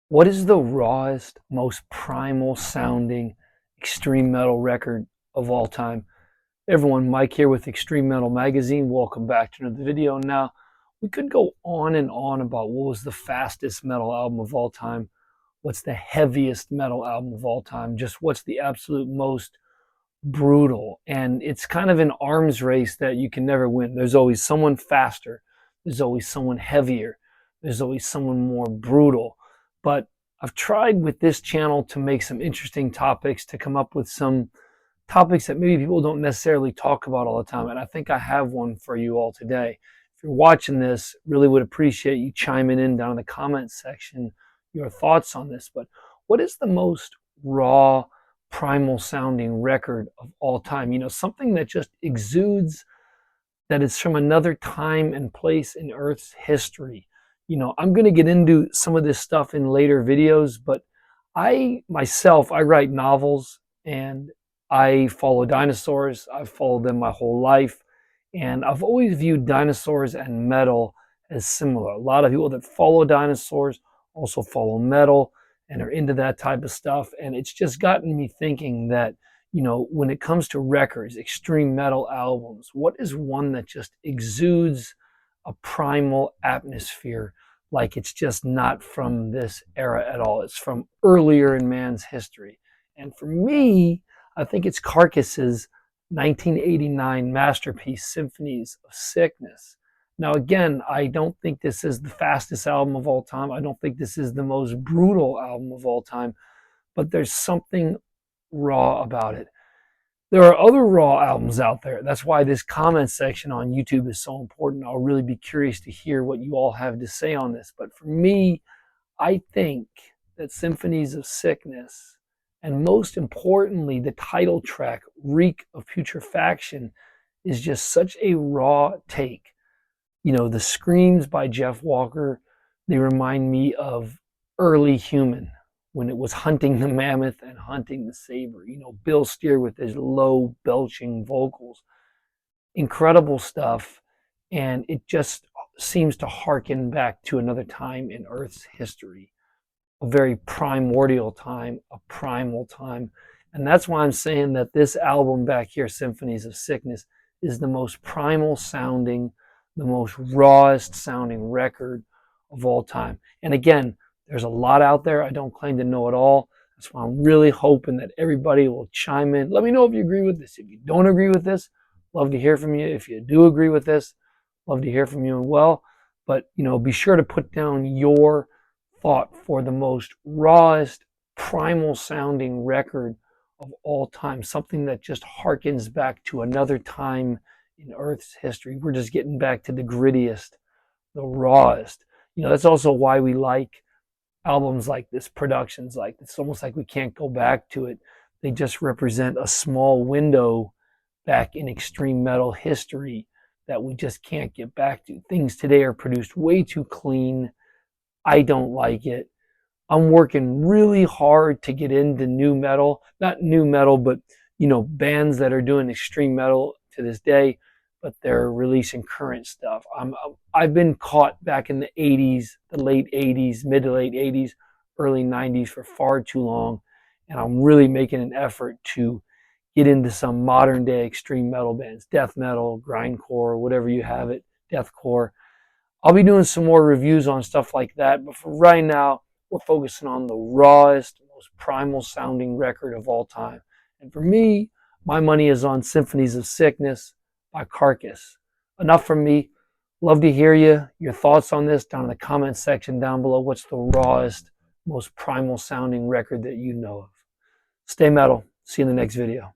What is the rawest, most primal sounding extreme metal record of all time? Everyone, Mike here with Extreme Metal Magazine. Welcome back to another video. Now, we could go on and on about what was the fastest metal album of all time, what's the heaviest metal album of all time, just what's the absolute most brutal. And it's kind of an arms race that you can never win. There's always someone faster, there's always someone heavier, there's always someone more brutal. But I've tried with this channel to make some interesting topics, to come up with some topics that maybe people don't necessarily talk about all the time. And I think I have one for you all today. If you're watching this, really would appreciate you chiming in down in the comments section your thoughts on this. But what is the most raw, primal sounding record of all time? You know, something that just exudes that it's from another time and place in Earth's history. You know, I'm going to get into some of this stuff in later videos, but I write novels and I follow dinosaurs. I've followed them my whole life. And I've always viewed dinosaurs and metal as similar. A lot of people that follow dinosaurs also follow metal and are into that type of stuff. And it's just gotten me thinking that, you know, when it comes to records, extreme metal albums, what is one that just exudes a primal atmosphere, like it's just not from this era at all? It's from earlier in man's history. And for me, I think it's Carcass's 1989 masterpiece, Symphonies of Sickness. Now, again, I don't think this is the fastest album of all time. I don't think this is the most brutal album of all time, but there's something raw about it. There are other raw albums out there. That's why this comment section on YouTube is so important. I'll really be curious to hear what you all have to say on this. But for me, I think that Symphonies of Sickness, and most importantly, the title track, Reek of Putrefaction, is just such a raw take. You know, the screams by Jeff Walker, they remind me of early Human, when it was hunting the mammoth and hunting the saber. You know, Bill Steer with his low belching vocals. Incredible stuff. And it just seems to harken back to another time in Earth's history. A very primordial time, a primal time. And that's why I'm saying that this album back here, Symphonies of Sickness, is the most primal sounding, the most rawest sounding record of all time. And again, there's a lot out there. I don't claim to know it all. That's why I'm really hoping that everybody will chime in. Let me know if you agree with this. If you don't agree with this, love to hear from you. If you do agree with this, love to hear from you as well. But, you know, be sure to put down your thought for the most rawest, primal sounding record of all time. Something that just harkens back to another time in Earth's history. We're just getting back to the grittiest, the rawest. You know, that's also why we like albums like this, productions like this. It's almost like we can't go back to it. They just represent a small window back in extreme metal history that we just can't get back to. Things today are produced way too clean. I don't like it. I'm working really hard to get into new metal. Not new metal, but, you know, bands that are doing extreme metal to this day, but they're releasing current stuff. I've been caught back in the 80s, the late 80s, mid to late 80s, early 90s for far too long. And I'm really making an effort to get into some modern day extreme metal bands, death metal, grindcore, whatever you have it, deathcore. I'll be doing some more reviews on stuff like that. But for right now, we're focusing on the rawest, most primal sounding record of all time. And for me, my money is on Symphonies of Sickness by Carcass. Enough from me. Love to hear you, your thoughts on this down in the comment section down below. What's the rawest, most primal sounding record that you know of? Stay metal. See you in the next video.